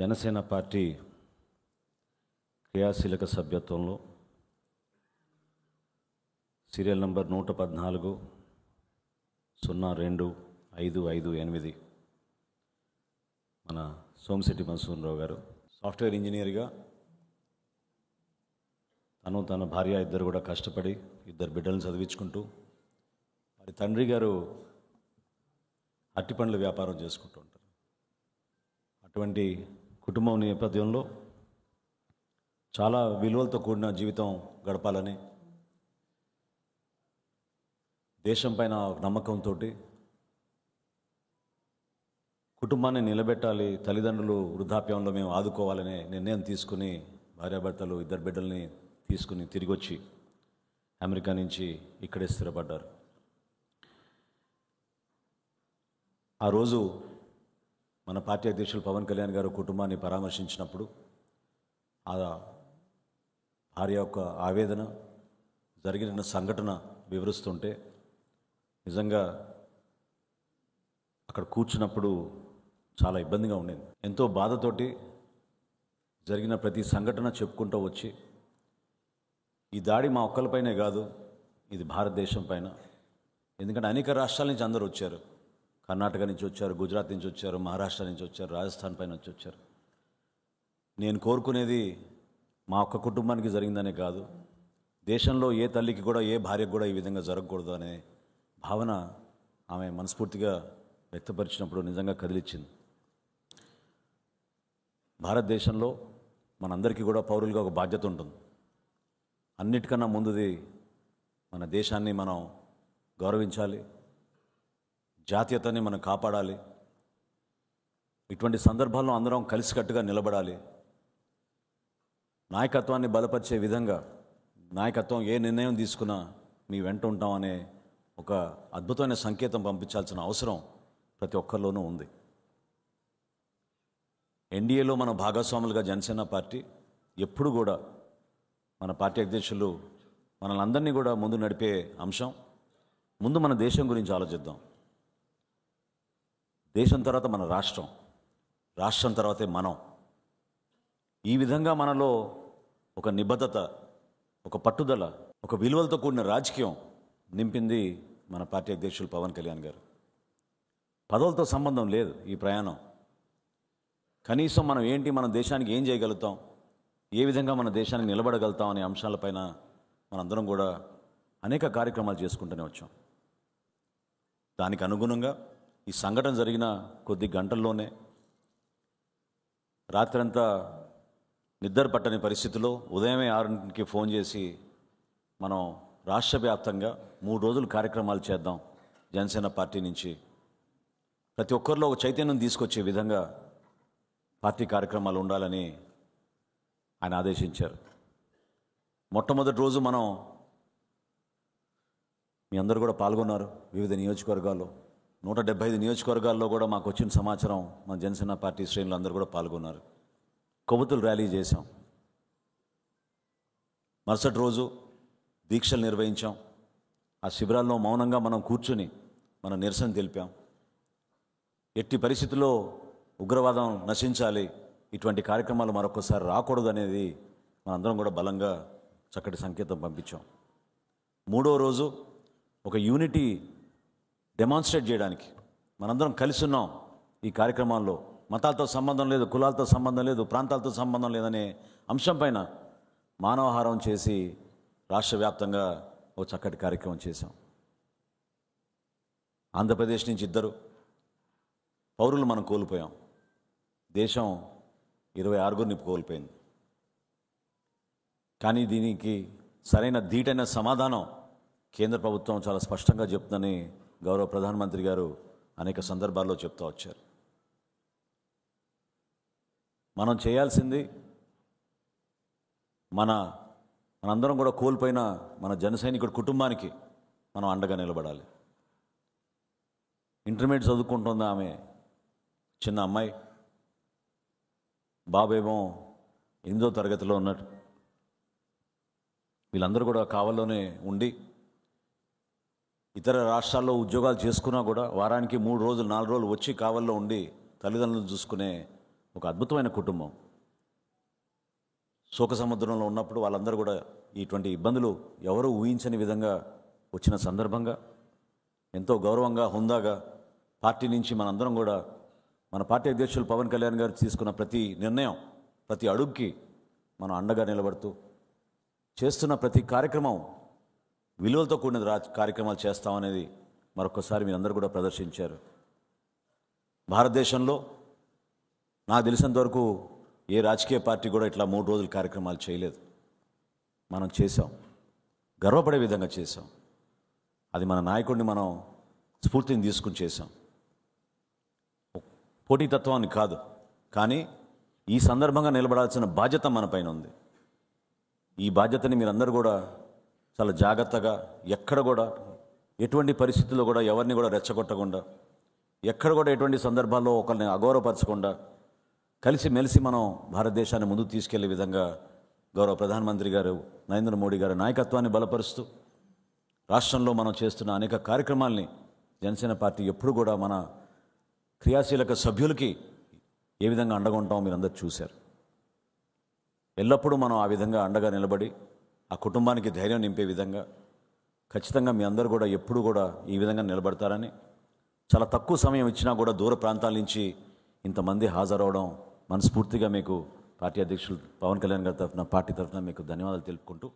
Janasena party క్రియాశీలక సభ్యత్వంలో serial number 114 02-558 మన సోమిశెట్టి మన్సూర్రావు గారు సాఫ్ట్వేర్ ఇంజనీర్గా తన భార్య ఇద్దరు కూడా కష్టపడి ఇద్దరు బిడ్డలను చదివించుకుంటూ మరి తండ్రి గారు అరటిపండ్ల వ్యాపారం చేసుకుంటూ ఉంటారు. అటువంటి కుటుంబం నేపథ్యంలో చాలా విలువలతో కూడిన జీవితం గడపాలని దేశం పైన నమ్మకంతో కుటుంబాన్ని నిలబెట్టాలి, తల్లిదండ్రులు వృద్ధాప్యంలో మేము ఆదుకోవాలనే నిర్ణయం తీసుకుని భార్యాభర్తలు ఇద్దరు బిడ్డల్ని తీసుకుని తిరిగి వచ్చి అమెరికా నుంచి ఇక్కడే స్థిరపడ్డారు. ఆ రోజు మన పార్టీ అధ్యక్షులు పవన్ కళ్యాణ్ గారు కుటుంబాన్ని పరామర్శించినప్పుడు ఆ భార్య యొక్క ఆవేదన, జరిగిన సంఘటన వివరిస్తుంటే నిజంగా అక్కడ కూర్చున్నప్పుడు చాలా ఇబ్బందిగా ఉండేది. ఎంతో బాధతోటి జరిగిన ప్రతి సంఘటన చెప్పుకుంటూ వచ్చి ఈ దాడి మా ఒక్కరిపైనే కాదు, ఇది భారతదేశం పైన. ఎందుకంటే అనేక రాష్ట్రాల నుంచి అందరూ వచ్చారు. కర్ణాటక నుంచి వచ్చారు, గుజరాత్ నుంచి వచ్చారు, మహారాష్ట్ర నుంచి వచ్చారు, రాజస్థాన్ పైన నుంచి వచ్చారు. నేను కోరుకునేది మా ఒక్క కుటుంబానికి జరిగిందనే కాదు, దేశంలో ఏ తల్లికి కూడా ఏ భార్యకు కూడా ఈ విధంగా జరగకూడదు అనే భావన ఆమె మనస్ఫూర్తిగా వ్యక్తపరిచినప్పుడు నిజంగా కదిలిచ్చింది. భారతదేశంలో మనందరికీ కూడా పౌరులుగా ఒక బాధ్యత ఉంటుంది. అన్నిటికన్నా ముందుది మన దేశాన్ని మనం గౌరవించాలి, జాతీయతని మనం కాపాడాలి. ఇటువంటి సందర్భాల్లో అందరం కలిసికట్టుగా నిలబడాలి. నాయకత్వాన్ని బలపరిచే విధంగా నాయకత్వం ఏ నిర్ణయం తీసుకున్నా మీ వెంట ఉంటామనే ఒక అద్భుతమైన సంకేతం పంపించాల్సిన అవసరం ప్రతి ఒక్కరిలోనూ ఉంది. ఎన్డీఏలో మన భాగస్వాములుగా జనసేన పార్టీ ఎప్పుడు కూడా మన పార్టీ అధ్యక్షులు మనల్ని అందరినీ కూడా ముందు నడిపే అంశం, ముందు మన దేశం గురించి ఆలోచిద్దాం. దేశం తర్వాత మన రాష్ట్రం, రాష్ట్రం తర్వాతే మనం. ఈ విధంగా మనలో ఒక నిబద్ధత, ఒక పట్టుదల, ఒక విలువలతో కూడిన రాజకీయం నింపింది మన పార్టీ అధ్యక్షులు పవన్ కళ్యాణ్ గారు. పదవులతో సంబంధం లేదు ఈ ప్రయాణం. కనీసం మనం ఏంటి, మన దేశానికి ఏం చేయగలుగుతాం, ఏ విధంగా మన దేశానికి నిలబడగలుగుతాం అనే అంశాలపైన మనందరం కూడా అనేక కార్యక్రమాలు చేసుకుంటూనే వచ్చాం. దానికి అనుగుణంగా ఈ సంఘటన జరిగిన కొద్ది గంటల్లోనే రాత్రంతా నిద్ర పట్టని పరిస్థితిలో ఉదయమే 6కి ఫోన్ చేసి మనం రాష్ట్ర వ్యాప్తంగా 3 రోజులు కార్యక్రమాలు చేద్దాం, జనసేన పార్టీ నుంచి ప్రతి ఒక్కరిలో ఒక చైతన్యం తీసుకొచ్చే విధంగా పార్టీ కార్యక్రమాలు ఉండాలని ఆయన ఆదేశించారు. మొట్టమొదటి రోజు మనం మీ అందరూ కూడా పాల్గొన్నారు. వివిధ నియోజకవర్గాల్లో 175 నియోజకవర్గాల్లో కూడా మాకు వచ్చిన సమాచారం మన జనసేన పార్టీ శ్రేణులు అందరూ కూడా పాల్గొన్నారు. కొవ్వొత్తులు ర్యాలీ చేశాం. మరుసటి రోజు దీక్షలు నిర్వహించాం. ఆ శిబిరాల్లో మౌనంగా మనం కూర్చుని మన నిరసన తెలిపాం. ఎట్టి పరిస్థితుల్లో ఉగ్రవాదం నశించాలి, ఇటువంటి కార్యక్రమాలు మరొకసారి రాకూడదు అనేది మనందరం కూడా బలంగా చక్కటి సంకేతం పంపించాం. 3వ రోజు ఒక యూనిటీ డెమాన్స్ట్రేట్ చేయడానికి మనందరం కలిసి ఉన్నాం. ఈ కార్యక్రమాల్లో మతాలతో సంబంధం లేదు, కులాలతో సంబంధం లేదు, ప్రాంతాలతో సంబంధం లేదనే అంశం పైన మానవహారం చేసి రాష్ట్ర వ్యాప్తంగా ఒక చక్కటి కార్యక్రమం చేశాం. ఆంధ్రప్రదేశ్ నుంచి 2 పౌరులు మనం కోల్పోయాం. దేశం 26 కోల్పోయింది. కానీ దీనికి సరైన ధీటైన సమాధానం కేంద్ర ప్రభుత్వం చాలా స్పష్టంగా చెప్తుందని గౌరవ ప్రధానమంత్రి గారు అనేక సందర్భాల్లో చెప్తూ వచ్చారు. మనం చేయాల్సింది మనందరం కూడా కోల్పోయిన మన జన సైనికుడి కుటుంబానికి మనం అండగా నిలబడాలి. ఇంటర్మీడియట్ చదువుకుంటుంది ఆమె, చిన్న అమ్మాయి. బాబేమో 8వ తరగతిలో ఉన్నాడు. వీళ్ళందరూ కూడా కావల్లోనే ఉండి ఇతర రాష్ట్రాల్లో ఉద్యోగాలు చేసుకున్నా కూడా వారానికి 3 రోజులు 4 రోజులు వచ్చి కావల్లో ఉండి తల్లిదండ్రులను చూసుకునే ఒక అద్భుతమైన కుటుంబం. శోక సముద్రంలో ఉన్నప్పుడు వాళ్ళందరూ కూడా ఇటువంటి ఇబ్బందులు ఎవరూ ఊహించని విధంగా వచ్చిన సందర్భంగా ఎంతో గౌరవంగా, హుందాగా పార్టీ నుంచి మనందరం కూడా మన పార్టీ అధ్యక్షులు పవన్ కళ్యాణ్ గారు తీసుకున్న ప్రతి నిర్ణయం, ప్రతి అడుగుకి మనం అండగా నిలబడుతూ చేస్తున్న ప్రతి కార్యక్రమం విలువలతో కూడిన కార్యక్రమాలు చేస్తామనేది మరొకసారి మీరందరూ కూడా ప్రదర్శించారు. భారతదేశంలో నాకు తెలిసినంత వరకు ఏ రాజకీయ పార్టీ కూడా ఇట్లా 3 రోజుల కార్యక్రమాలు చేయలేదు. మనం చేసాం, గర్వపడే విధంగా చేసాం. అది మన నాయకుడిని మనం స్ఫూర్తిని తీసుకుని చేసాం. పోటీతత్వాన్ని కాదు, కానీ ఈ సందర్భంగా నిలబడాల్సిన బాధ్యత మన పైన ఉంది. ఈ బాధ్యతని మీరందరూ కూడా చాలా జాగ్రత్తగా, ఎక్కడ కూడా ఎటువంటి పరిస్థితుల్లో కూడా ఎవరిని కూడా రెచ్చగొట్టకుండా, ఎక్కడ కూడా ఎటువంటి సందర్భాల్లో ఒకరిని అగౌరవపరచకుండా కలిసిమెలిసి మనం భారతదేశాన్ని ముందుకు తీసుకెళ్లే విధంగా గౌరవ ప్రధానమంత్రి గారు నరేంద్ర మోడీ గారి నాయకత్వాన్ని బలపరుస్తూ రాష్ట్రంలో మనం చేస్తున్న అనేక కార్యక్రమాల్ని జనసేన పార్టీ ఎప్పుడు కూడా మన క్రియాశీలక సభ్యులకి ఏ విధంగా అండగా ఉంటామో మీరందరూ చూశారు. ఎల్లప్పుడూ మనం ఆ విధంగా అండగా నిలబడి ఆ కుటుంబానికి ధైర్యం నింపే విధంగా ఖచ్చితంగా మీ అందరూ కూడా ఎప్పుడు కూడా ఈ విధంగా నిలబడతారని, చాలా తక్కువ సమయం ఇచ్చినా కూడా దూర ప్రాంతాల నుంచి ఇంతమంది హాజరవడం మనస్ఫూర్తిగా మీకు పార్టీ అధ్యక్షులు పవన్ కళ్యాణ్ గారి తరఫున, పార్టీ తరఫున మీకు ధన్యవాదాలు తెలుపుకుంటూ